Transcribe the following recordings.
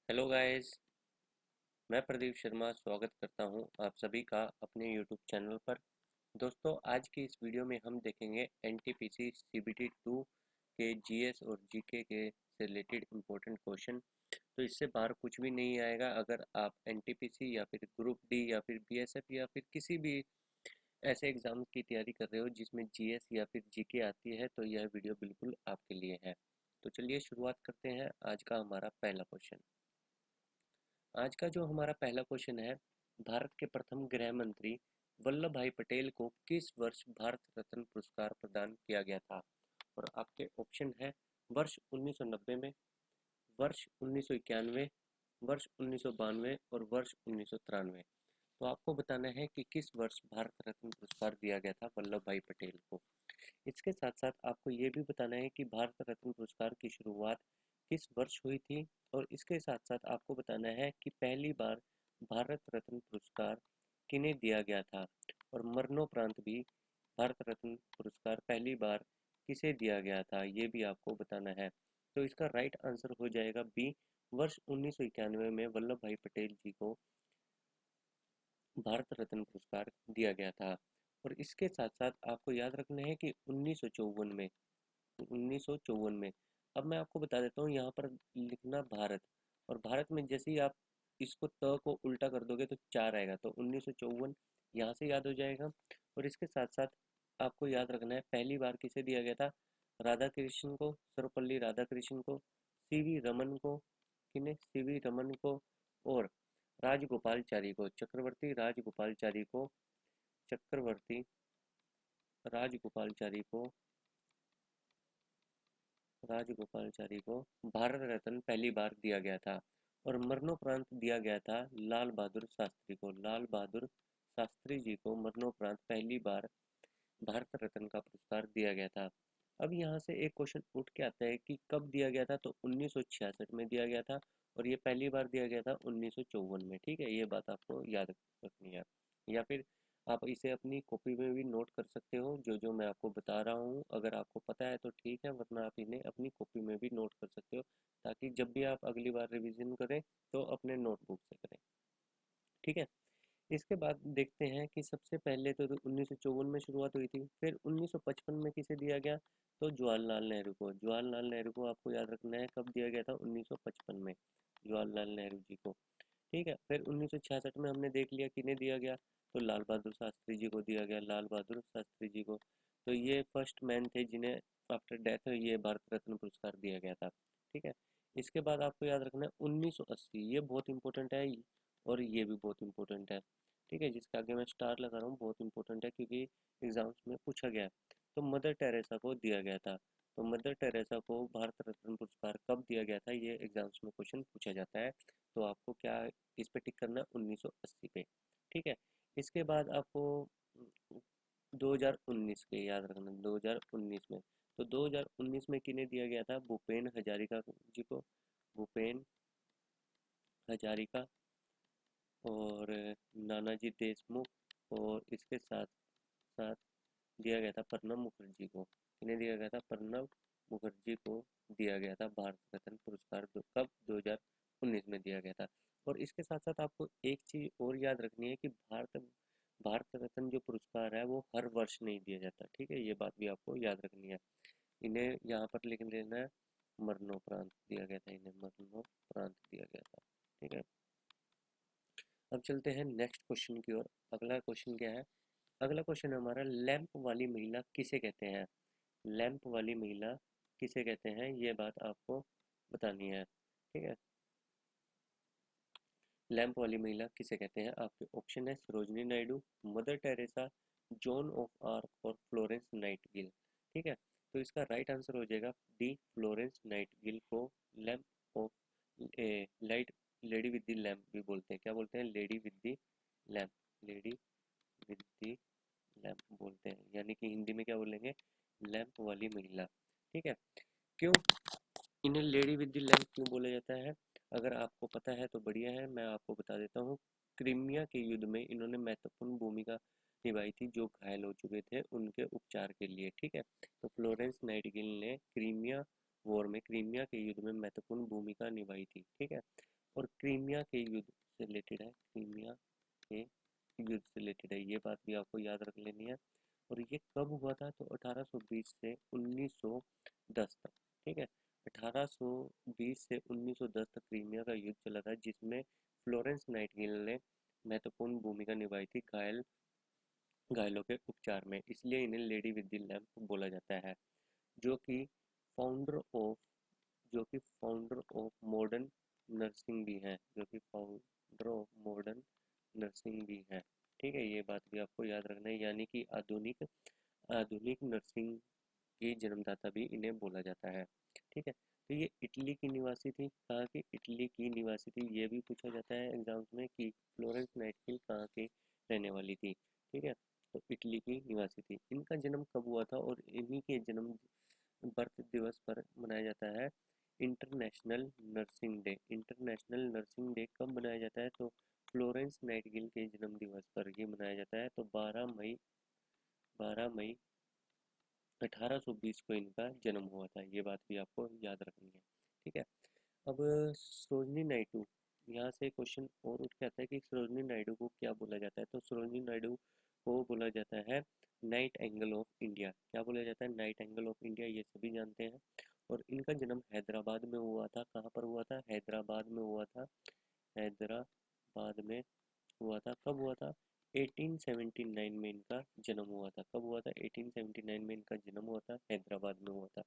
Hello guys. मैं प्रदीप शर्मा स्वागत करता हूं आप सभी का अपने यूट्यूब चैनल पर। दोस्तों, आज की इस वीडियो में हम देखेंगे एनटीपीसी सीबीटी 2 के जीएस और जीके के से रिलेटेड इम्पोर्टेंट क्वेश्चन। तो इससे बाहर कुछ भी नहीं आएगा। अगर आप एनटीपीसी या फिर ग्रुप डी या फिर बीएसएफ या फिर किसी भी ऐसे एग्जाम की तैयारी कर रहे हो जिसमें जीएस या फिर जीके आती है, तो यह वीडियो बिल्कुल आपके लिए है। तो चलिए शुरुआत करते हैं आज का हमारा पहला क्वेश्चन। आज का जो हमारा पहला क्वेश्चन है, भारत के प्रथम गृह मंत्री वल्लभ भाई पटेल को किस वर्ष भारत रत्न पुरस्कार प्रदान किया गया था? और आपके ऑप्शन है वर्ष 1990 में, वर्ष 1991, वर्ष 1992 और वर्ष 1993। तो आपको बताना है कि किस वर्ष भारत रत्न पुरस्कार दिया गया था वल्लभ भाई पटेल को। इसके साथ साथ आपको ये भी बताना है कि भारत रत्न पुरस्कार की शुरुआत किस वर्ष हुई थी। और इसके साथ साथ आपको बताना है कि पहली बार भारत रत्न पुरस्कार किन्हें दिया गया था, और मरणोपरांत भी भारत रत्न पुरस्कार पहली बार किसे दिया गया था, ये भी आपको बताना है। तो इसका राइट आंसर हो जाएगा बी, वर्ष 1991 में वल्लभ भाई पटेल जी को भारत रत्न पुरस्कार दिया गया था। और इसके साथ साथ आपको याद रखना है कि 1954 में, अब मैं आपको बता देता हूँ यहाँ पर लिखना भारत, और भारत में जैसे ही आप इसको त को उल्टा कर दोगे तो चार आएगा, तो 1954 यहाँ से याद हो जाएगा। और इसके साथ साथ आपको याद रखना है पहली बार किसे दिया गया था, राधा कृष्ण को, सर्वपल्ली राधा कृष्ण को, सीवी रमन को, किन्हें, सीवी रमन को, और राजगोपालचारी को, चक्रवर्ती राजगोपालचारी को राजगोपालचारी को भारत रत्न पहली बार दिया गया था। और मरणोपरांत दिया गया था लाल बहादुर शास्त्री को, लाल बहादुर शास्त्री जी को मरणोपरांत पहली बार भारत रत्न का पुरस्कार दिया गया था। अब यहाँ से एक क्वेश्चन उठ के आता है कि कब दिया गया था, तो 1966 में दिया गया था, और ये पहली बार दिया गया था 1954 में। ठीक है, ये बात आपको याद रखनी है। या फिर आप इसे अपनी कॉपी में भी नोट कर सकते हो, जो जो मैं आपको बता रहा हूँ। अगर आपको पता है तो ठीक है, वरना आप इन्हें अपनी कॉपी में भी नोट कर सकते हो, ताकि जब भी आप अगली बार रिवीजन करें तो अपने नोटबुक से करें। ठीक है। इसके बाद देखते हैं कि सबसे पहले तो 1954 में शुरुआत हुई थी, फिर 1955 में किसे दिया गया, तो जवाहरलाल नेहरू को। जवाहरलाल नेहरू को आपको याद रखना है कब दिया गया था, 1955 में, जवाहरलाल नेहरू जी को। ठीक है, फिर 1966 में हमने देख लिया किन्हें दिया गया, तो लाल बहादुर शास्त्री जी को दिया गया, लाल बहादुर शास्त्री जी को। तो ये फर्स्ट मैन थे जिन्हें आफ्टर डेथ ये भारत रत्न पुरस्कार दिया गया था। ठीक है। इसके बाद आपको याद रखना है 1980, ये बहुत इंपॉर्टेंट है, और ये भी बहुत इंपॉर्टेंट है। ठीक है, जिसके आगे मैं स्टार लगा रहा हूँ, बहुत इंपॉर्टेंट है क्योंकि एग्जाम्स में पूछा गया है। तो मदर टेरेसा को दिया गया था। तो मदर टेरेसा को भारत रत्न पुरस्कार कब दिया गया था, ये एग्जाम्स में क्वेश्चन पूछा जाता है। तो आपको क्या इस पे टिक करना है, 1980 पे। ठीक है। इसके बाद आपको 2019 के याद रखना, 2019 में, तो 2019 में किन्हें दिया गया था, भूपेन हजारिका जी को, भूपेन हजारिका, और नानाजी देशमुख, और इसके साथ साथ दिया गया था प्रणब मुखर्जी को। किन्हें दिया गया था, प्रणब मुखर्जी को दिया गया था भारत रत्न पुरस्कार। कब, 2019 में दिया गया था। और इसके साथ साथ आपको एक चीज और याद रखनी है कि भारत रत्न जो पुरस्कार है वो हर वर्ष नहीं दिया जाता। ठीक है, ये बात भी आपको याद रखनी है। इन्हें यहाँ पर लिख लेना है, मरणोपरांत दिया गया था, इन्हें मरणोपरांत दिया गया था। ठीक है। अब चलते हैं नेक्स्ट क्वेश्चन की ओर। अगला क्वेश्चन क्या है, अगला क्वेश्चन हमारा, लैंप वाली महिला किसे कहते हैं। लैंप वाली महिला किसे कहते हैं, ये बात आपको बतानी है। ठीक है, लैंप वाली महिला किसे कहते हैं। आपके ऑप्शन है Sarojini Naidu, mother Teresa, John of arc और फ्लोरेंस नाइटगिल। ठीक है, तो इसका राइट आंसर हो जाएगा डी, फ्लोरेंस नाइटगिल को lamp of light, lady with the lamp भी बोलते हैं। क्या बोलते हैं, lady with the lamp, lady with the lamp बोलते हैं, यानी कि हिंदी में क्या बोलेंगे, लैंप वाली महिला। ठीक है। क्यों इन्हें लेडी विद द लैंप क्यों बोला जाता है, अगर आपको पता है तो बढ़िया है, मैं आपको बता देता हूँ। क्रीमिया के युद्ध में इन्होंने महत्वपूर्ण भूमिका निभाई थी, जो घायल हो चुके थे उनके उपचार के लिए। ठीक है, तो फ्लोरेंस नाइटिंगेल ने क्रीमिया वॉर में, क्रीमिया के युद्ध में महत्वपूर्ण भूमिका निभाई थी। ठीक है। और क्रीमिया के युद्ध से रिलेटेड है, क्रीमिया के युद्ध से रिलेटेड है, ये बात भी आपको याद रख लेनी है। और ये कब हुआ था, तो 1820 से 1910 तक, ठीक है। 1820 से 1910 तक क्रीमिया का युद्ध चला था, जिसमें फ्लोरेंस नाइटिंगेल ने महत्वपूर्ण भूमिका निभाई थी घायलों के उपचार में, इसलिए इन्हें लेडी विद द लैम्प बोला जाता है। जो कि फाउंडर ऑफ जो कि फाउंडर ऑफ मॉडर्न नर्सिंग भी हैं, जो कि फाउंडर ऑफ मॉडर्न नर्सिंग भी हैं, ठीक है। ये बात भी आपको याद रखना है, यानी कि आधुनिक आधुनिक नर्सिंग की जन्मदाता भी इन्हें बोला जाता है, ठीक है। तो ये इटली की निवासी थी, कहाँ की, इटली की निवासी थी। ये भी पूछा जाता है एग्जाम्स में कि फ्लोरेंस नाइटिंगेल कहाँ की रहने वाली थी, ठीक है। तो इटली की निवासी थी। इनका जन्म कब हुआ था, और इन्हीं के जन्म बर्थ दिवस पर मनाया जाता है international nursing day. International nursing day कब मनाया जाता है, तो फ्लोरेंस नाइटिंगेल के जन्म दिवस पर ये मनाया जाता है। तो 12 मई 1820 को इनका जन्म हुआ था, ये बात भी आपको याद रखनी है, ठीक है। अब सरोजनी नायडू, यहाँ से क्वेश्चन और उठ के आता है कि सरोजनी नायडू को क्या बोला जाता है, तो सरोजनी नायडू को बोला जाता है नाइट एंगल ऑफ इंडिया। क्या बोला जाता है, नाइट एंगल ऑफ इंडिया, ये सभी जानते हैं। और इनका जन्म हैदराबाद में हुआ था। कहाँ पर हुआ था, हैदराबाद में हुआ था, हैदराबाद में हुआ था। कब हुआ था, 1879 में इनका जन्म हुआ था। कब हुआ था, 1879 में इनका जन्म हुआ था, हैदराबाद में हुआ था।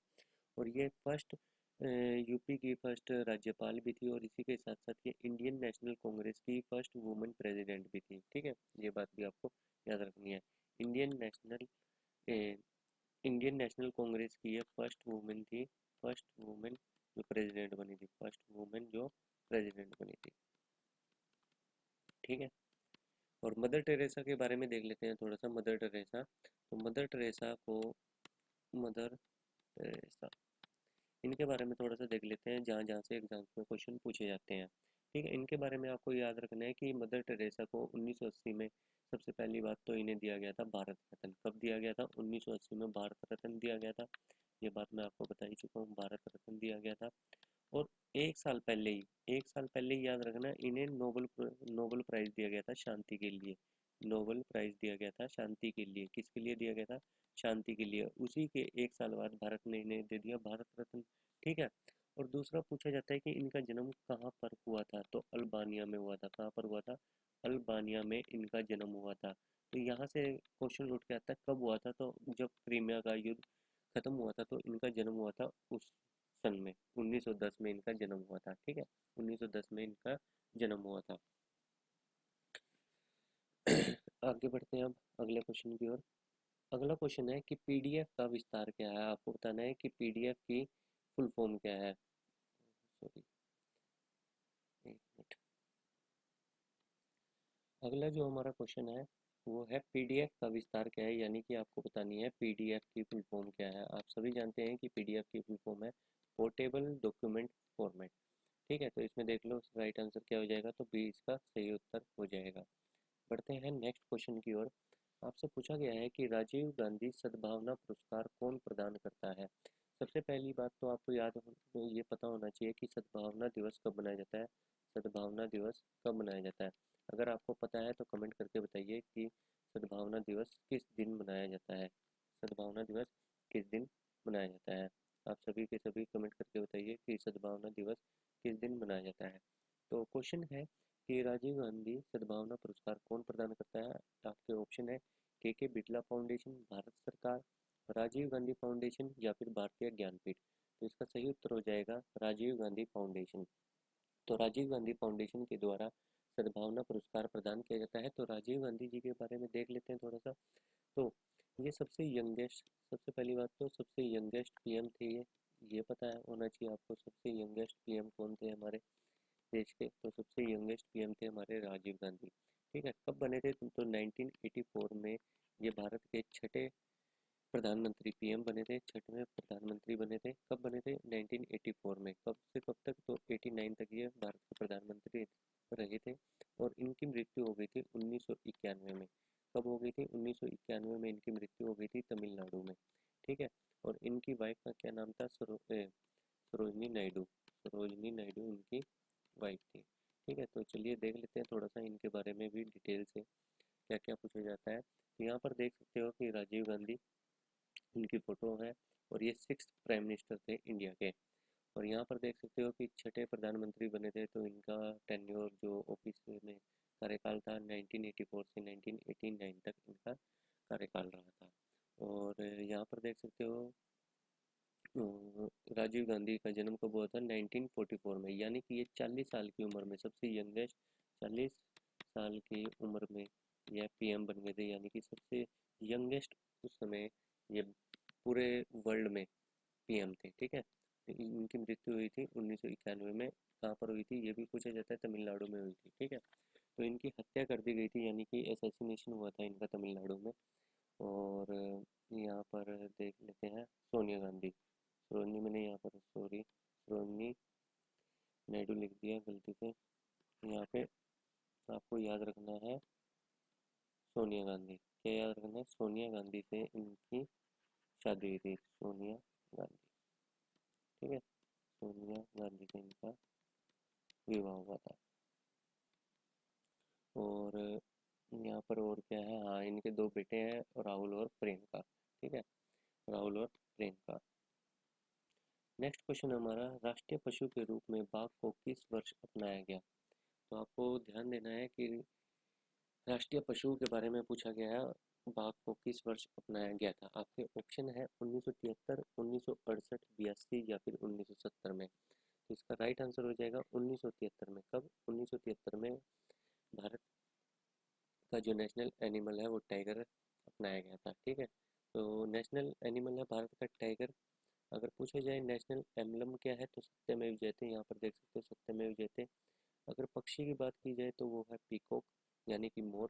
और ये फर्स्ट यूपी की फर्स्ट राज्यपाल भी थी, और इसी के साथ साथ ये इंडियन नेशनल कांग्रेस की फर्स्ट वुमेन प्रेसिडेंट भी थी, ठीक है। ये बात भी आपको याद रखनी है। Indian national Indian national Congress की ये फर्स्ट वुमेन थी, फर्स्ट वुमेन जो प्रेसिडेंट बनी थी, फर्स्ट वुमेन जो प्रेसिडेंट बनी थी, ठीक है। और मदर टेरेसा के बारे में देख लेते हैं थोड़ा सा। मदर टेरेसा, तो मदर टेरेसा इनके बारे में थोड़ा सा देख लेते हैं, जहाँ जहाँ से एग्जाम्स में क्वेश्चन पूछे जाते हैं, ठीक है। इनके बारे में आपको याद रखना है कि मदर टेरेसा को 1980 में सबसे पहली बात तो इन्हें दिया गया था भारत रत्न। कब दिया गया था, 1980 में भारत रत्न दिया गया था, ये बात मैं आपको बता ही चुका हूँ, भारत रत्न दिया गया था। और एक साल पहले ही याद रखना, इन्हें नोबल प्राइज दिया गया था शांति के लिए। नोबल प्राइज दिया गया था शांति के लिए। किसके लिए दिया गया था, शांति के लिए। उसी के एक साल बाद भारत ने इन्हें दे दिया भारत रत्न, ठीक है। और दूसरा पूछा जाता है कि इनका जन्म कहाँ पर हुआ था, तो अल्बानिया में हुआ था। कहाँ पर हुआ था, अल्बानिया में इनका जन्म हुआ था। तो यहाँ से क्वेश्चन उठ के आता है कब हुआ था, तो जब क्रीमिया का युद्ध खत्म हुआ था, तो इनका जन्म हुआ था उस सन में, 1910 में इनका जन्म हुआ था, ठीक है। 1910 में इनका जन्म हुआ था। आगे बढ़ते हैं अब अगले क्वेश्चन की ओर। अगला क्वेश्चन है कि पीडीएफ का विस्तार क्या है। आपको बताना है कि पीडीएफ की फुल फॉर्म क्या है। सॉरी, एक मिनट। अगला जो हमारा क्वेश्चन है वो है पीडीएफ का विस्तार क्या है, यानी कि आपको बतानी है पीडीएफ की फुल फॉर्म क्या है। आप सभी जानते हैं कि पीडीएफ की फुल फॉर्म है पोर्टेबल डॉक्यूमेंट फॉर्मेट, ठीक है। तो इसमें देख लो राइट आंसर क्या हो जाएगा, तो बी इसका सही उत्तर हो जाएगा। बढ़ते हैं नेक्स्ट क्वेश्चन की ओर। आपसे पूछा गया है कि राजीव गांधी सद्भावना पुरस्कार कौन प्रदान करता है। सबसे पहली बात तो आपको ये पता होना चाहिए कि सद्भावना दिवस कब मनाया जाता है। सद्भावना दिवस कब मनाया जाता है, अगर आपको पता है तो कमेंट करके बताइए कि सद्भावना दिवस किस दिन मनाया जाता है। सद्भावना दिवस किस दिन मनाया जाता है, आप सभी के सभी कमेंट करके बताइए कि सद्भावना दिवस किस दिन मनाया जाता है। तो क्वेश्चन है कि राजीव गांधी सद्भावना पुरस्कार कौन प्रदान करता है। आपके ऑप्शन है के बिरला फाउंडेशन, भारत सरकार, राजीव गांधी फाउंडेशन या फिर भारतीय ज्ञानपीठ। तो इसका सही उत्तर हो जाएगा राजीव गांधी फाउंडेशन। तो राजीव गांधी फाउंडेशन के द्वारा सद्भावना पुरस्कार प्रदान किया जाता है। तो राजीव गांधी जी के बारे में देख लेते हैं थोड़ा सा। तो ये सबसे पहली बात तो सबसे यंगेस्ट पीएम थे ये पता है होना चाहिए आपको। सबसे यंगेस्ट पीएम कौन थे हमारे देश के, तो सबसे यंगेस्ट पीएम थे हमारे राजीव गांधी, ठीक है। कब बने थे, तो 1984 में ये भारत के छठे प्रधानमंत्री पीएम बने थे, छठवें प्रधानमंत्री बने थे। कब बने थे, 1984 में। कब से कब तक, तो 89 तक ये भारत के प्रधानमंत्री रहे थे। और इनकी मृत्यु हो गई थी 1991 में। कब हो गई थी, 1991 में इनकी मृत्यु हो गई थी तमिलनाडु में, ठीक है। और इनकी वाइफ का क्या नाम था, सरोजनी नायडू। सरोजनी नायडू इनकी वाइफ थी। चलिए देख लेते हैं थोड़ा सा इनके बारे में भी डिटेल से क्या क्या पूछा जाता है। तो यहाँ पर देख सकते हो कि राजीव गांधी इनकी फ़ोटो है और ये 6th प्राइम मिनिस्टर थे इंडिया के। और यहाँ पर देख सकते हो कि छठे प्रधानमंत्री बने थे, तो इनका टेन्योर जो ऑफिस में कार्यकाल था 1984 से 1989 तक इनका कार्यकाल रहा था। और यहाँ पर देख सकते हो राजीव गांधी का जन्म कब हुआ था 1944 में, यानी कि ये 40 साल की उम्र में सबसे यंगेस्ट 40 साल की उम्र में यह पीएम बन गए थे, यानी कि सबसे यंगेस्ट उस समय ये पूरे वर्ल्ड में पीएम थे। ठीक है, तो इनकी मृत्यु हुई थी 1991 में। कहाँ पर हुई थी ये भी पूछा जाता है, तमिलनाडु में हुई थी। ठीक है, तो इनकी हत्या कर दी गई थी, यानी कि असैसिनेशन हुआ था इनका तमिलनाडु में। और यहाँ पर देख लेते हैं सोनिया गांधी। सरोजनी मैंने यहाँ पर सॉरी सरोजनी नायडू लिख दिया गलती से। यहाँ पे आपको याद रखना है सोनिया गांधी। क्या याद रखना है? सोनिया गांधी से इनकी शादी हुई थी, सोनिया गांधी। ठीक है, सोनिया गांधी से इनका विवाह हुआ था। और यहाँ पर और क्या है, हाँ इनके दो बेटे हैं, राहुल और प्रियंका। ठीक है, राहुल और प्रियंका। नेक्स्ट क्वेश्चन हमारा, राष्ट्रीय पशु के रूप में बाघ को किस वर्ष अपनाया गया? तो आपको ध्यान देना है कि राष्ट्रीय पशु के बारे में पूछा गया है, बाघ को किस वर्ष अपनाया गया था। आपके ऑप्शन है 1973, 1968, 82 या फिर 1970 में। तो इसका राइट आंसर हो जाएगा 1973 में। कब? 1973 में भारत का जो नेशनल एनिमल है वो टाइगर अपनाया गया था। ठीक है, तो नेशनल एनिमल है भारत का टाइगर। अगर पूछा जाए नेशनल एम्बलम क्या है, तो सत्यमेव जयते। यहाँ पर देख सकते हो सत्यमेव जयते। अगर पक्षी की बात की जाए तो वो है पीकॉक, यानी कि मोर।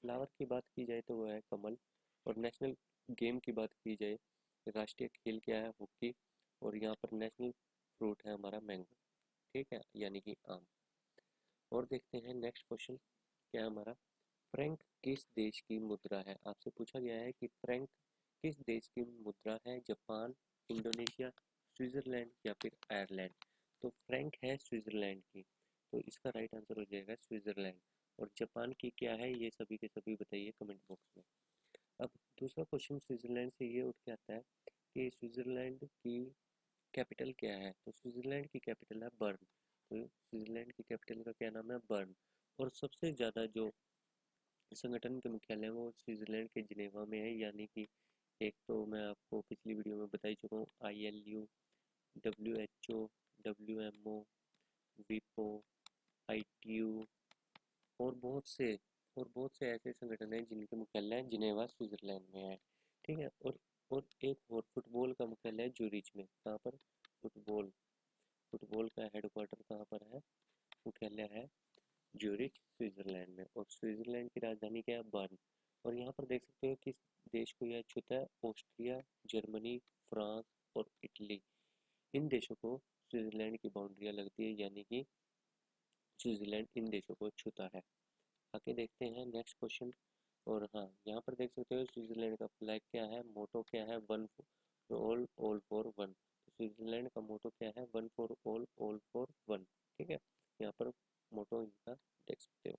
फ्लावर की बात की जाए तो वो है कमल। और नेशनल गेम की बात की जाए, राष्ट्रीय खेल क्या है? हॉकी। और यहाँ पर नेशनल फ्रूट है हमारा मैंगो। ठीक है, यानी कि आम। और देखते हैं नेक्स्ट क्वेश्चन क्या है हमारा, फ्रैंक किस देश की मुद्रा है? आपसे पूछा गया है कि फ्रैंक किस देश की मुद्रा है? जापान, इंडोनेशिया, स्विट्जरलैंड या फिर आयरलैंड। तो फ्रैंक है स्विट्जरलैंड की, तो इसका राइट आंसर हो जाएगा स्विट्जरलैंड। और जापान की क्या है, ये सभी के सभी बताइए कमेंट बॉक्स में। अब दूसरा क्वेश्चन स्विट्जरलैंड से ये उठ के आता है कि स्विट्जरलैंड की कैपिटल क्या है? तो स्विट्जरलैंड की कैपिटल है बर्न। तो स्विट्जरलैंड की कैपिटल का क्या नाम है? बर्न। और सबसे ज़्यादा जो संगठन के मुख्यालय है वो स्विट्जरलैंड के जिनेवा में है, यानी कि एक तो मैं आपको पिछली वीडियो में बता ही चुका हूँ, ILU, WHO, WMO, विपो, ITU और बहुत से ऐसे संगठन हैं जिनके मुख्यालय जिनेवा स्विट्जरलैंड में है। ठीक है, और एक और फुटबॉल का मुख्यालय है ज्यूरिच में। कहाँ पर? फुटबॉल फुटबॉल का हेडक्वार्टर कहाँ पर है? मुख्यालय है ज्यूरिच स्विट्जरलैंड में। और स्विट्जरलैंड की राजधानी क्या है? बर्न। और यहाँ पर देख सकते हो किस देश को यह छूता है? ऑस्ट्रिया, जर्मनी, फ्रांस और इटली। इन देशों को स्विट्जरलैंड की बाउंड्रियाँ लगती है, यानी कि स्विट्जरलैंड इन देशों को छूता है। आगे देखते हैं नेक्स्ट क्वेश्चन। और हाँ, यहाँ पर देख सकते हो स्विट्जरलैंड का फ्लैग क्या है, मोटो क्या है? One for all, all for one. Switzerland का मोटो क्या है? One for all for one. ठीक है, यहाँ पर मोटो इनका देख सकते हो।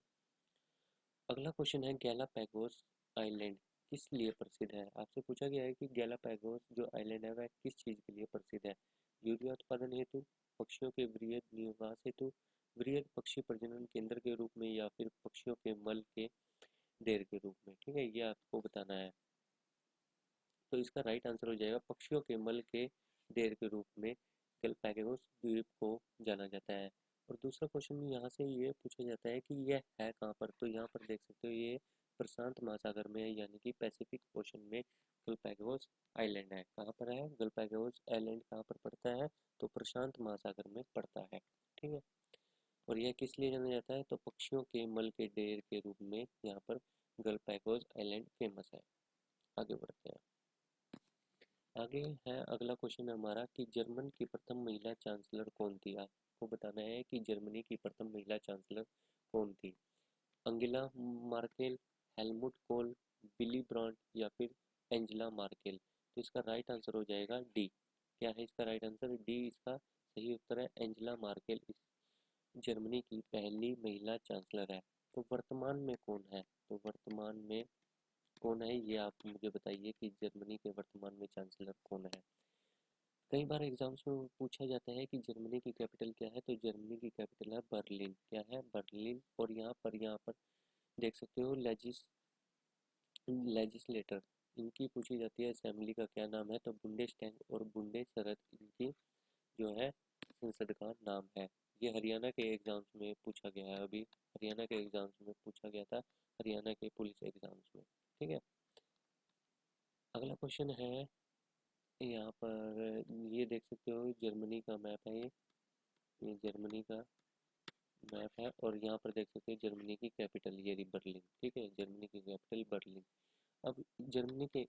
अगला क्वेश्चन है, गैलापैगोस आइलैंड किस लिए प्रसिद्ध है? आपसे पूछा गया है कि गैलापैगोस जो आइलैंड है वह किस चीज़ के लिए प्रसिद्ध है? यूरिया उत्पादन हेतु, पक्षियों के वृहद निवास हेतु, वृहद पक्षी प्रजनन केंद्र के रूप में या फिर पक्षियों के मल के ढेर के रूप में। ठीक है, ये आपको बताना है। तो इसका राइट आंसर हो जाएगा पक्षियों के मल के ढेर के रूप में गैलापैगोस द्वीप को जाना जाता है। और दूसरा क्वेश्चन यहाँ से ये पूछा जाता है कि यह है कहाँ पर? तो यहाँ पर देख सकते हो ये प्रशांत महासागर में है, यानी कि पैसिफिक ओशन में गैलापैगोस आइलैंड है। कहाँ पर है गैलापैगोस आइलैंड? कहाँ पर पड़ता है? तो प्रशांत महासागर में पड़ता है। ठीक है, और यह किस लिए जाना जाता है? तो पक्षियों के मल के ढेर के रूप में यहाँ पर गैलापैगोस आइलैंड फेमस है। आगे बढ़ते हैं। आगे है अगला क्वेश्चन हमारा कि जर्मन की प्रथम महिला चांसलर कौन थी? आपको बताना है कि जर्मनी की प्रथम महिला चांसलर कौन थी? अंगेला मार्केल, हेलमुट कोल, बिली ब्रांड या फिर एंजेला मार्केल। तो इसका राइट आंसर हो जाएगा डी। क्या है इसका राइट आंसर? डी इसका सही उत्तर है, एंजेला मार्केल जर्मनी की पहली महिला चांसलर है? तो वर्तमान में कौन है? तो वर्तमान में कौन है ये आप मुझे बताइए कि जर्मनी के वर्तमान में चांसलर कौन है? कई बार एग्जाम्स में पूछा जाता है कि जर्मनी की कैपिटल क्या है, तो जर्मनी की कैपिटल है बर्लिन। क्या है? बर्लिन। और यहाँ पर देख सकते हो लेजिस्लेटर इनकी पूछी जाती है, असेंबली का क्या नाम है? तो बुंडेसटैग और बुंडेसरत इनकी जो है संसद का नाम है। ये हरियाणा के एग्जाम्स में पूछा गया है, अभी हरियाणा के एग्जाम्स में पूछा गया था, हरियाणा के पुलिस एग्जाम्स में। ठीक है, अगला क्वेश्चन है यहाँ पर, ये देख सकते हो जर्मनी का मैप है, ये जर्मनी का मैप है और यहाँ पर देख सकते हैं जर्मनी की कैपिटल ये रही बर्लिन। ठीक है, जर्मनी की कैपिटल बर्लिन। अब जर्मनी के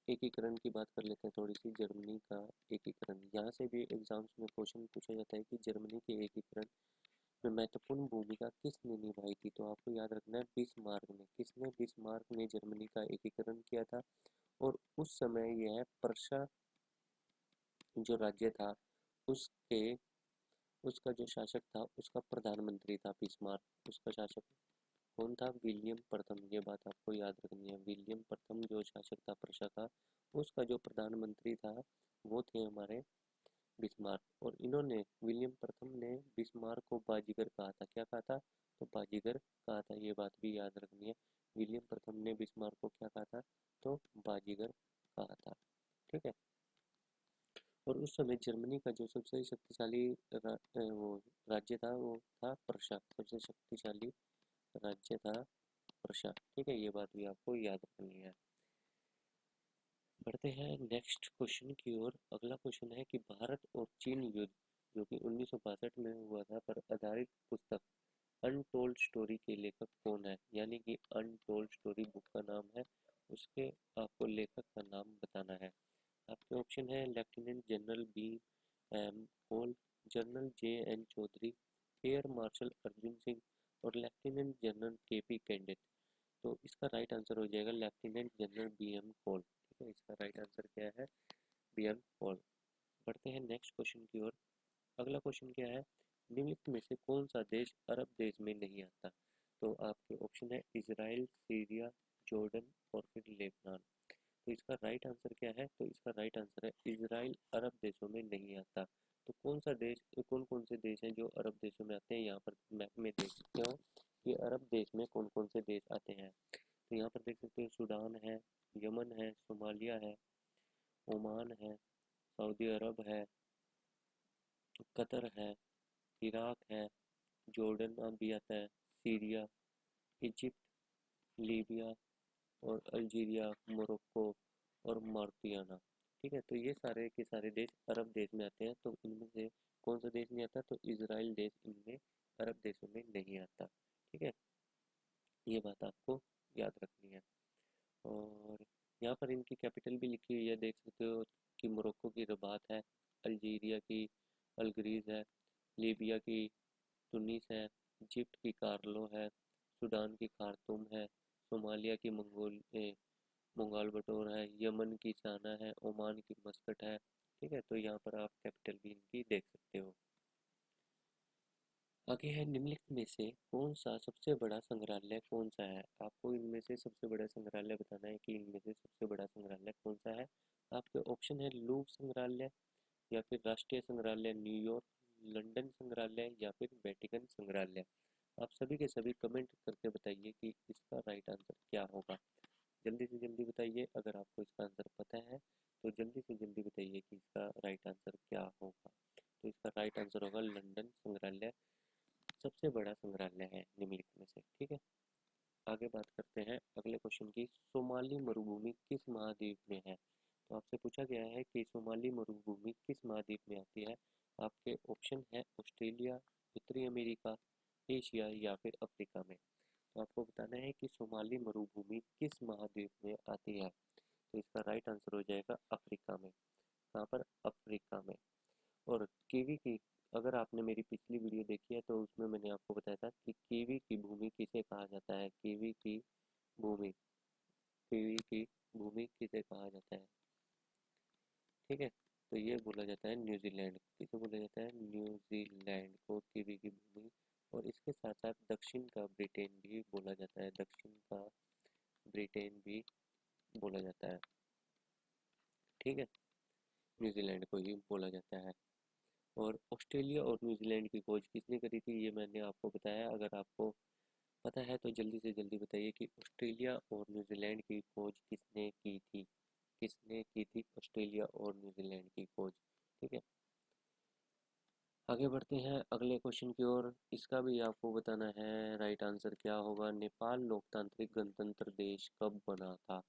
एकीकरण की बात कर लेते हैं थोड़ी सी। जर्मनी का एकीकरण, यहाँ से भी एग्जाम्स में क्वेश्चन पूछा जाता है कि जर्मनी के एकीकरण में महत्वपूर्ण भूमिका किसने निभाई थी? तो आपको याद रखना है बिस्मार्क ने। किसने? बिस्मार्क ने जर्मनी का एकीकरण किया था। और उस समय यह प्रशा जो राज्य था उसके उसका जो शासक था उसका प्रधानमंत्री था बिस्मार्क। उसका शासक कौन था? विलियम प्रथम। ये बात आपको याद रखनी है, विलियम प्रथम जो शासक था प्रशा का, उसका जो प्रधानमंत्री था वो थे हमारे बिस्मार्क। और इन्होंने, विलियम प्रथम ने बिस्मार्क को बाजीगर कहा था। क्या कहा था? तो बाजीगर कहा था, ये बात भी याद रखनी है। विलियम प्रथम ने बिस्मार्क को क्या कहा था? तो बाजीगर कहा था। ठीक है, और उस समय जर्मनी का जो सबसे शक्तिशाली वो राज्य था वो था प्रशा। सबसे शक्तिशाली राज्य था प्रशा। ठीक है, ये बात भी आपको याद रखनी है। बढ़ते हैं नेक्स्ट क्वेश्चन की ओर। अगला क्वेश्चन है कि भारत और चीन युद्ध जो कि 1962 में हुआ था पर आधारित पुस्तक अनटोल्ड स्टोरी के लेखक कौन है? यानी कि अनटोल्ड स्टोरी बुक का नाम है, उसके आपको लेखक का नाम बताना है। आपके ऑप्शन है lieutenant general B M Paul, general J N Chaudhuri, air marshal Arjan Singh और lieutenant general K P Candeth. तो इसका राइट आंसर हो जाएगा lieutenant general B M Paul. ठीक है, इसका राइट आंसर क्या है? B M Paul. बढ़ते हैं नेक्स्ट क्वेश्चन की ओर। अगला क्वेश्चन क्या है? निम्नलिखित में से कौन सा देश अरब देश में नहीं आता? तो आपके ऑप्शन है इजराइल, सीरिया, जॉर्डन और फिर लेबनान। तो इसका राइट आंसर क्या है? तो इसका राइट आंसर है इजराइल अरब देशों में नहीं आता। तो कौन सा देश, कौन कौन से देश हैं जो अरब देशों में आते हैं? यहाँ पर मैप में देख सकते हो कि अरब देश में कौन कौन से देश आते हैं। तो यहाँ पर देख सकते हो सूडान है, यमन है, सोमालिया है, ओमान है, सऊदी अरब है, कतर है, इराक है, जॉर्डन भी आता है, सीरिया, इजिप्ट, लीबिया और अल्जीरिया, मोरक्को और मॉरिटानिया। ठीक है, तो ये सारे के सारे देश अरब देश में आते हैं। तो इनमें से कौन सा देश नहीं आता? तो इजराइल देश इनमें अरब देशों में नहीं आता। ठीक है, ये बात आपको याद रखनी है। और यहाँ पर इनकी कैपिटल भी लिखी हुई है, देख सकते हो कि मोरक्को की रबात है, अल्जीरिया की अलग्रीज है, लीबिया की तुनीस है, इजिप्ट की कारलो है, सूडान की खार्तूम है, सोमालिया की मंगोल बटोर है, यमन की साना है, ओमान की मस्कट है। ठीक है, तो यहाँ पर आप कैपिटल भी इनकी देख सकते हो। आगे है निम्नलिखित में से कौन सा सबसे बड़ा संग्रहालय कौन सा है? आपको इनमें से सबसे बड़ा संग्रहालय बताना है कि इनमें से सबसे बड़ा संग्रहालय कौन सा है। आपके ऑप्शन है लूव संग्रहालय, या फिर राष्ट्रीय संग्रहालय न्यूयॉर्क, लंदन संग्रहालय या फिर वेटिकन संग्रहालय। आप सभी के सभी कमेंट करके बताइए कि इसका राइट आंसर क्या होगा। जल्दी से जल्दी बताइए, अगर आपको इसका आंसर पता है तो जल्दी से जल्दी बताइए कि इसका राइट आंसर क्या होगा। तो इसका राइट आंसर होगा लंदन संग्रहालय सबसे बड़ा संग्रहालय है निम्नलिखित में से। ठीक है, आगे बात करते हैं अगले क्वेश्चन की। सोमाली मरुभूमि किस महाद्वीप में है? तो आपसे पूछा गया है कि सोमाली मरुभूमि किस महाद्वीप में आती है। आपके ऑप्शन है ऑस्ट्रेलिया, उत्तरी अमेरिका, एशिया या फिर अफ्रीका में। तो आपको बताना है कि सोमाली मरुभूमि किस महाद्वीप में आती है। तो इसका राइट आंसर हो जाएगा अफ्रीका में। कहाँ पर? अफ्रीका में। और कीवी की, अगर आपने मेरी पिछली वीडियो देखी है तो उसमें मैंने आपको बताया था कि कीवी की भूमि किसे कहा जाता है। कीवी की भूमि, कीवी की भूमि किसे कहा जाता है? ठीक है, तो ये बोला जाता है न्यूजीलैंड। किसे बोला जाता है? न्यूजीलैंड को कीवी की भूमि जाता है, दक्षिण का ब्रिटेन भी बोला जाता है, दक्षिण का ब्रिटेन भी बोला जाता है। ठीक है, न्यूजीलैंड को ही बोला जाता है। और ऑस्ट्रेलिया और न्यूजीलैंड की खोज किसने करी थी, ये मैंने आपको बताया। अगर आपको पता है तो जल्दी से जल्दी बताइए कि ऑस्ट्रेलिया और न्यूजीलैंड की खोज किसने की थी, किसने की थी ऑस्ट्रेलिया और न्यूजीलैंड की खोज। ठीक है, आगे बढ़ते हैं अगले क्वेश्चन की ओर। इसका भी आपको बताना है राइट आंसर क्या होगा। नेपाल लोकतांत्रिक गणतंत्र देश कब बना था?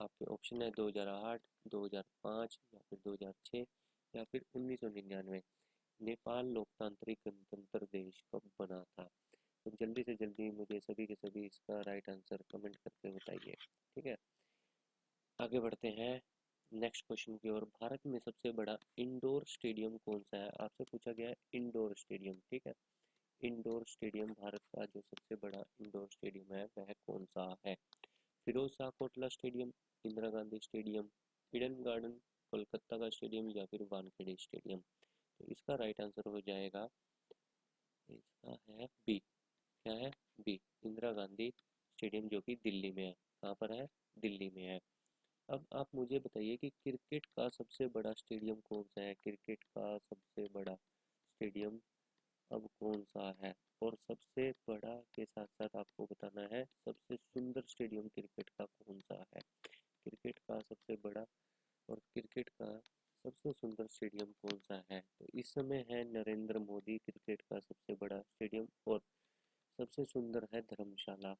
आपके ऑप्शन है 2008, 2005 या फिर 2006 या फिर 1999। नेपाल लोकतांत्रिक गणतंत्र देश कब बना था? तो जल्दी से जल्दी मुझे सभी के सभी इसका राइट आंसर कमेंट करके बताइए। ठीक है, आगे बढ़ते हैं नेक्स्ट क्वेश्चन की ओर। भारत में सबसे बड़ा इंडोर स्टेडियम कौन सा है? आपसे पूछा गया है इंडोर स्टेडियम। ठीक है, इंडोर स्टेडियम भारत का जो सबसे बड़ा इंडोर स्टेडियम है वह कौन सा है? Firoz Shah Kotla stadium, Indira Gandhi stadium, Eden Garden, Kolkata का स्टेडियम या फिर वानखेड़े स्टेडियम। तो इसका राइट आंसर हो जाएगा, इसका है बी। क्या है? बी, इंदिरा गांधी स्टेडियम, जो कि दिल्ली में है। कहाँ पर है? दिल्ली में है। अब आप मुझे बताइए कि क्रिकेट का सबसे बड़ा स्टेडियम कौन सा है? क्रिकेट का सबसे बड़ा स्टेडियम अब कौन सा है? और सबसे बड़ा के साथ साथ आपको बताना है सबसे सुंदर स्टेडियम क्रिकेट का कौन सा है। क्रिकेट का सबसे बड़ा और क्रिकेट का सबसे सुंदर स्टेडियम कौन सा है? तो इस समय है नरेंद्र मोदी क्रिकेट का सबसे बड़ा स्टेडियम, और सबसे सुंदर है धर्मशाला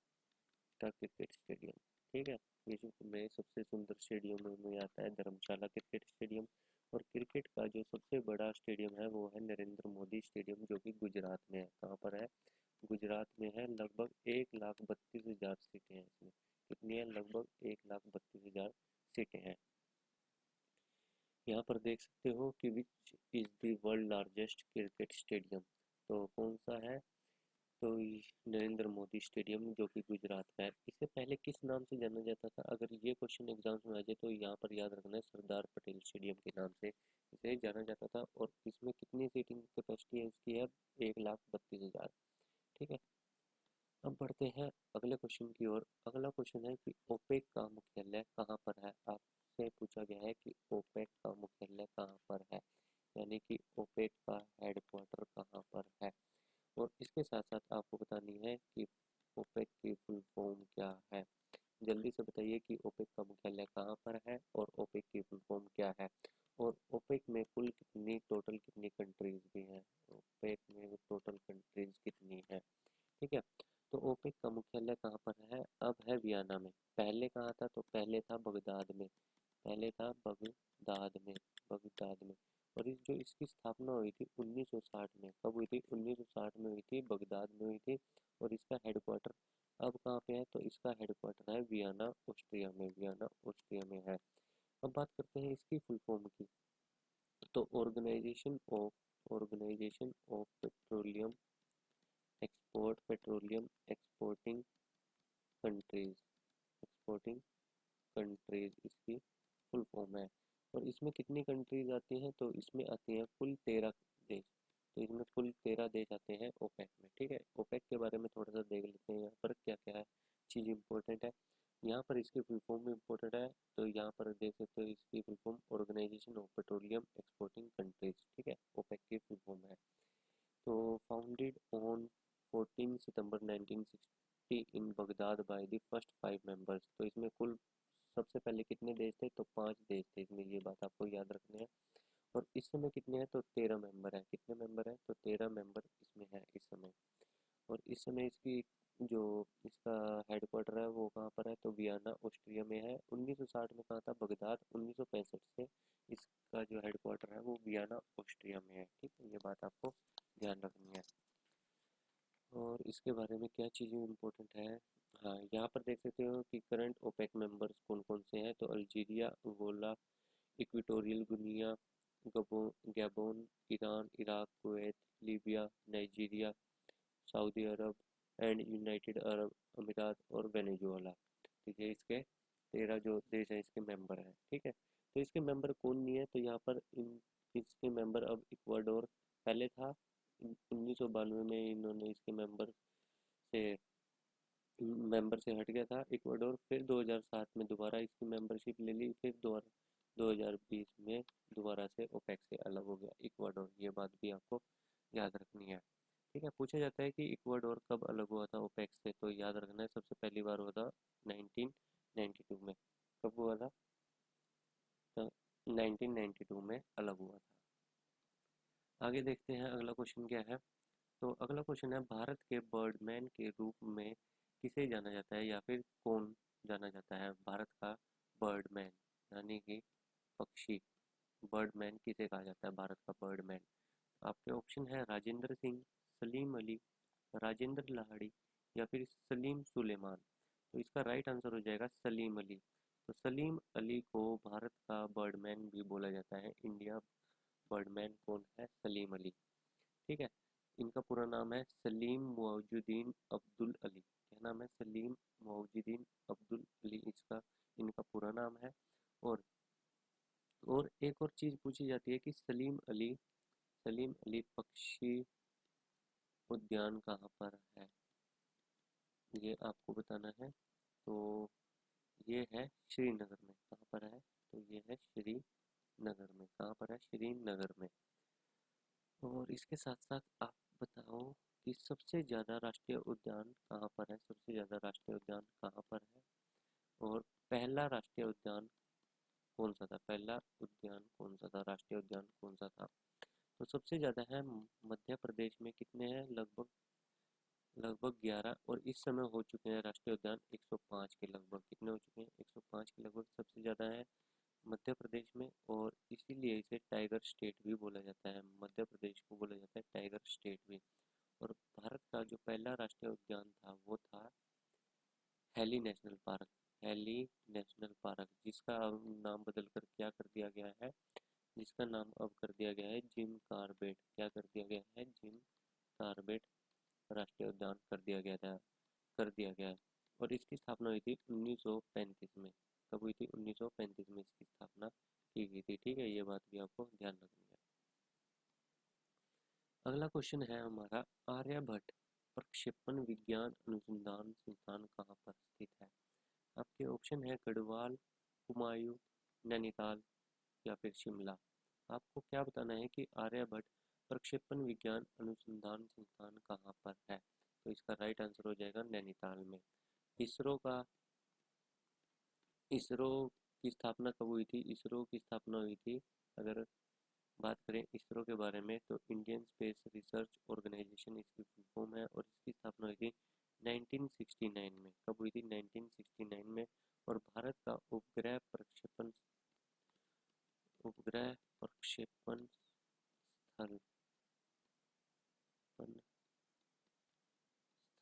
का क्रिकेट स्टेडियम। ठीक है, विश्व में सबसे सुंदर स्टेडियम में आता है धर्मशाला क्रिकेट स्टेडियम। और क्रिकेट का जो सबसे बड़ा स्टेडियम है वो है नरेंद्र मोदी स्टेडियम, जो कि गुजरात में है। कहाँ पर है? गुजरात में है। लगभग 1,32,000 सीटें हैं इसमें। कितनी है? लगभग 1,32,000 सीटें हैं। यहाँ पर देख सकते हो कि which is the world largest cricket stadium. तो कौन सा है? तो नरेंद्र मोदी स्टेडियम, जो कि गुजरात का है। इससे पहले किस नाम से जाना जाता था? अगर ये क्वेश्चन एग्जाम्स में आ जाए तो यहाँ पर याद रखना है, सरदार पटेल स्टेडियम के नाम से इसे जाना जाता था। और इसमें कितनी सीटिंग कैपेसिटी है इसकी? है 1,32,000। ठीक है, अब बढ़ते हैं अगले क्वेश्चन की ओर। अगला क्वेश्चन है कि ओपेक का मुख्यालय कहाँ पर है? आपसे पूछा गया है कि ओपेक का मुख्यालय कहाँ पर है, यानी कि ओपेक का हेडक्वार्टर कहाँ पर है। और इसके साथ साथ आपको बतानी है कि ओपेक की फुल फॉर्म क्या है। जल्दी से बताइए कि ओपेक का मुख्यालय कहाँ पर है और ओपेक की फुल फॉर्म क्या है। और ओपेक में कुल कितनी टोटल कितनी कंट्रीज भी हैं? ओपेक में टोटल कंट्रीज कितनी है? ठीक है, तो ओपेक का मुख्यालय कहाँ पर है? अब है वियना में। पहले कहाँ था? तो पहले था बगदाद में। पहले था बगदाद में, बगदाद में। और इस जो इसकी स्थापना हुई थी 1960 में। कब हुई थी? 1960 में हुई थी, बगदाद में हुई थी। और इसका हेडक्वार्टर अब कहाँ पे है? तो इसका हेडक्वार्टर है वियना, ऑस्ट्रिया में। वियना, ऑस्ट्रिया में है। अब बात करते हैं इसकी फुल फॉर्म की। तो organization of petroleum export, petroleum exporting countries, exporting countries इसकी फुल फॉर्म है। और इसमें कितनी कंट्रीज आती हैं? तो इसमें आती हैं कुल 13 देश। तो इसमें कुल 13 देश आते हैं ओपेक में। ठीक है, ओपेक के बारे में थोड़ा सा देख लेते हैं यहाँ पर क्या क्या है चीज़ इंपॉर्टेंट है। यहाँ पर इसकी फुल फॉर्म भी इम्पोर्टेंट है। तो यहाँ पर देख सकते हो इसकी full form organization of petroleum exporting countries. ठीक है, ओपेक की फुल फॉर्म है। तो फाउंडेड ऑन 14 सितंबर 1960 in Baghdad by the first 5 members. तो इसमें कुल सबसे पहले कितने देश थे? तो 5 देश थे इसमें, ये बात आपको याद रखनी है। और इस समय कितने हैं? तो 13 मेंबर हैं। कितने मेंबर हैं? तो 13 मेंबर इसमें है इस समय। और इस समय इसकी जो इसका हेडक्वार्टर है वो कहाँ पर है? तो वियना, ऑस्ट्रिया में है। 1960 में कहाँ था? बगदाद। 1965 से इसका जो हेडक्वार्टर है वो वियना, ऑस्ट्रिया में है। ठीक है, ये बात आपको ध्यान रखनी है। और इसके बारे में क्या चीज़ें इम्पोर्टेंट है? हाँ, यहाँ पर देख सकते हो कि करंट ओपेक मेंबर्स कौन कौन से हैं। तो Algeria, Angola, Equatorial Guinea, Gabon, Iran, Iraq, Kuwait, Libya, Nigeria, Saudi Arabia and United Arab Emirates और वेनेजुएला। तो ये इसके 13 जो देश हैं इसके मेंबर हैं। ठीक है, तो इसके मेंबर कौन नहीं है? तो यहाँ पर इन इसके मेंबर अब इक्वाडोर पहले था, 1992 में इन्होंने इसके मेंबर से हट गया था इक्वाडोर। फिर 2007 में दोबारा इसकी मेंबरशिप ले ली। फिर दोबारा 2020 में दोबारा से ओपेक से अलग हो गया इक्वाडोर। ये बात भी आपको याद रखनी है। ठीक है, पूछा जाता है कि इक्वाडोर कब अलग हुआ था ओपेक से, तो याद रखना है सबसे पहली बार हुआ था 1992 में। कब हुआ था? तो 1992 में अलग हुआ था। आगे देखते हैं अगला क्वेश्चन क्या है। तो अगला क्वेश्चन है, भारत के बर्डमैन के रूप में किसे जाना जाता है, या फिर कौन जाना जाता है भारत का बर्डमैन, यानी कि पक्षी। बर्डमैन किसे कहा जाता है भारत का बर्डमैन? आपके ऑप्शन है राजेंद्र सिंह, सलीम अली, राजेंद्र लाहिड़ी, या फिर सलीम सुलेमान। तो इसका राइट आंसर हो जाएगा सलीम अली। तो सलीम अली को भारत का बर्डमैन भी बोला जाता है। इंडिया बर्डमैन कौन है? सलीम अली। ठीक है, इनका पूरा नाम है सलीम मुआजुद्दीन अब्दुल अली। क्या नाम है? सलीम मुआजुद्दीन अब्दुल अली इसका इनका पूरा नाम है। और एक और चीज़ पूछी जाती है कि सलीम अली पक्षी उद्यान कहाँ पर है, ये आपको बताना है। तो ये है श्रीनगर में। कहाँ पर है? तो ये है श्रीनगर में। कहाँ पर है? श्रीनगर में। और इसके साथ साथ आप बताओ कि सबसे ज़्यादा राष्ट्रीय उद्यान कहाँ पर है? सबसे ज़्यादा राष्ट्रीय उद्यान कहाँ पर है? और पहला राष्ट्रीय उद्यान कौन सा था? पहला उद्यान कौन सा था? राष्ट्रीय उद्यान कौन सा था? तो सबसे ज़्यादा है मध्य प्रदेश में। कितने हैं? लगभग लगभग 11। और इस समय हो चुके हैं राष्ट्रीय उद्यान 105 के लगभग। कितने हो चुके हैं? 105 के लगभग सबसे ज़्यादा है मध्य प्रदेश में। और इसीलिए इसे टाइगर स्टेट भी बोला जाता है। मध्य प्रदेश को बोला जाता है टाइगर स्टेट भी। और भारत का जो पहला राष्ट्रीय उद्यान था वो था heli national park. Heli national park, जिसका अब नाम बदल कर क्या कर दिया गया है? जिसका नाम अब कर दिया गया है जिम कॉर्बेट। क्या कर दिया गया है? जिम कॉर्बेट राष्ट्रीय उद्यान कर दिया गया है। और इसकी स्थापना हुई थी 1935 में। कब हुई थी? 1935 में इसकी स्थापना की गई थी। ठीक है, ये बात भी आपको ध्यान रखनी है। अगला क्वेश्चन है हमारा, आर्यभट्ट प्रक्षेपण विज्ञान अनुसंधान संस्थान कहाँ पर स्थित है? आपके ऑप्शन है गढ़वाल, हुमायूं, नैनीताल, या फिर शिमला। आपको क्या बताना है कि आर्यभट्ट प्रक्षेपण विज्ञान अनुसंधान संस्थान कहाँ पर है? तो इसका राइट आंसर हो जाएगा नैनीताल में। इसरो का इसरो की स्थापना कब हुई थी? इसरो की स्थापना हुई थी, अगर बात करें इसरो के बारे में, तो इंडियन स्पेस रिसर्च ऑर्गेनाइजेशन इसकी फुल फॉर्म है। और इसकी स्थापना हुई थी 1969 में। कब हुई थी? 1969 में। और भारत का उपग्रह प्रक्षेपण स्थल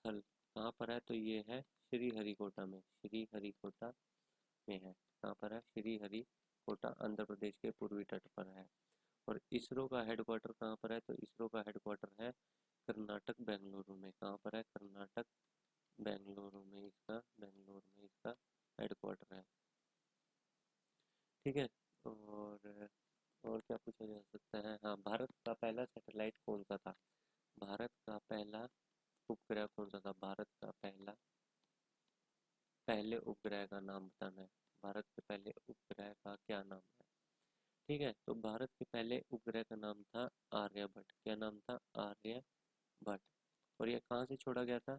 स्थल कहाँ पर है? तो ये है श्रीहरिकोटा में। श्रीहरिकोटा में है। कहाँ पर है? श्रीहरिकोटा आंध्र प्रदेश के पूर्वी तट पर है। और इसरो का हेडक्वार्टर कहाँ पर है? तो इसरो का हेडक्वार्टर है कर्नाटक बेंगलुरु में। कहाँ पर है? कर्नाटक बेंगलुरु में इसका हेडक्वार्टर है। ठीक है। और क्या पूछा जा सकता है? हाँ, भारत का पहला सैटेलाइट कौन सा था? भारत का पहला उपग्रह कौन सा था? भारत का पहले उपग्रह का नाम बताना है। भारत के पहले उपग्रह का क्या नाम है? ठीक है, तो भारत के पहले उपग्रह का नाम था आर्यभट्ट। क्या नाम था? आर्यभट्ट। और यह कहाँ से छोड़ा गया था?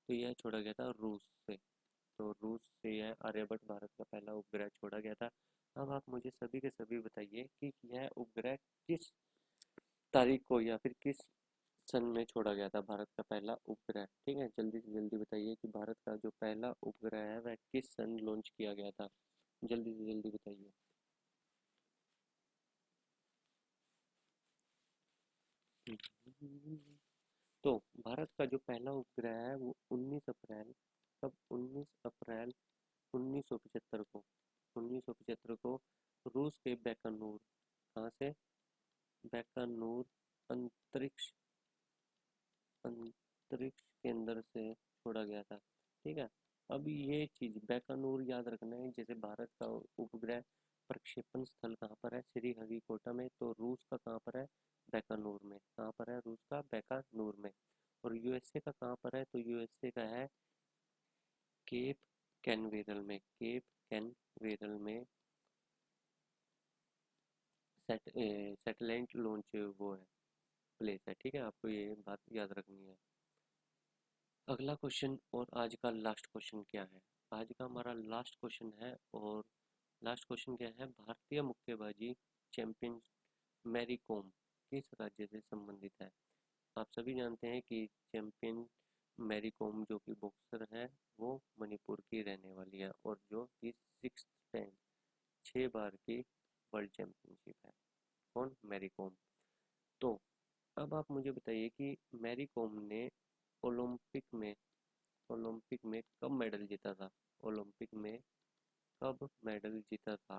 तो यह छोड़ा गया था रूस से। तो रूस से यह आर्यभट्ट भारत का पहला उपग्रह छोड़ा गया था। अब आप मुझे सभी के सभी बताइए कि यह उपग्रह किस तारीख को या फिर किस सन में छोड़ा गया था, भारत का पहला उपग्रह। ठीक है, जल्दी से जल्दी बताइए कि भारत का जो पहला उपग्रह है वह किस सन लॉन्च किया गया था। जल्दी से जल्दी बताइए। तो भारत का जो पहला उपग्रह है वो 19 अप्रैल कब 19 अप्रैल 1975 को रूस के बैकानूर, कहाँ से? बैकानूर अंतरिक्ष अंतरिक्ष केंद्र से छोड़ा गया था। ठीक है, अब ये चीज़ बैकानूर याद रखना है। जैसे भारत का उपग्रह प्रक्षेपण स्थल कहाँ पर है? श्रीहरिकोटा में। तो रूस का कहाँ पर है? बैकानूर में। कहाँ पर है रूस का? बैकानूर में। और यूएसए का कहाँ पर है? तो यूएसए का है केप कैनवेरल में। केप कैनवेरल में सैटेलाइट लॉन्च वो है, प्लेस है। ठीक है, आपको ये बात याद रखनी है। अगला क्वेश्चन और आज का लास्ट क्वेश्चन क्या है? आज का हमारा लास्ट क्वेश्चन है, और लास्ट क्वेश्चन क्या है? भारतीय मुक्केबाजी चैंपियन मैरी कॉम किस राज्य से संबंधित है? आप सभी जानते हैं कि चैंपियन मैरी कॉम जो कि बॉक्सर है, वो मणिपुर की रहने वाली है, और जो कि 6 टाइम 6 बार की वर्ल्ड चैंपियनशिप है। कौन? मैरी कॉम। तो अब आप मुझे बताइए कि मैरी कॉम ने ओलंपिक में ओलंपिक में कब मेडल जीता था? ओलंपिक में कब मेडल जीता था?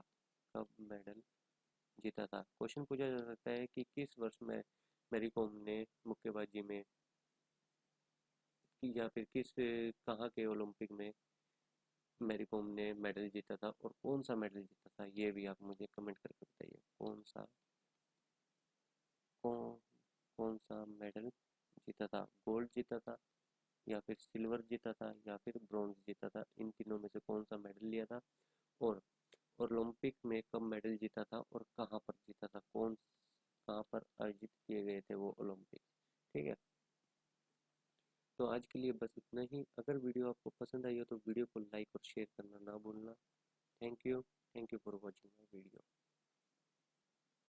कब मेडल जीता था? क्वेश्चन पूछा जा सकता है कि किस वर्ष में मैरी कॉम ने मुक्केबाजी में, या फिर कहाँ के ओलंपिक में मैरी कॉम ने मेडल जीता था, और कौन सा मेडल जीता था? ये भी आप मुझे कमेंट करके बताइए। कौन कौन सा मेडल जीता था? गोल्ड जीता था, या फिर सिल्वर जीता था, या फिर ब्रॉन्ज जीता था? इन तीनों में से कौन सा मेडल लिया था? और ओलंपिक में कब मेडल जीता था, और कहाँ पर जीता था? कहाँ पर आयोजित किए गए थे वो ओलंपिक? ठीक है, तो आज के लिए बस इतना ही। अगर वीडियो आपको पसंद आई हो तो वीडियो को लाइक और शेयर करना ना भूलना। Thank you for watching my video.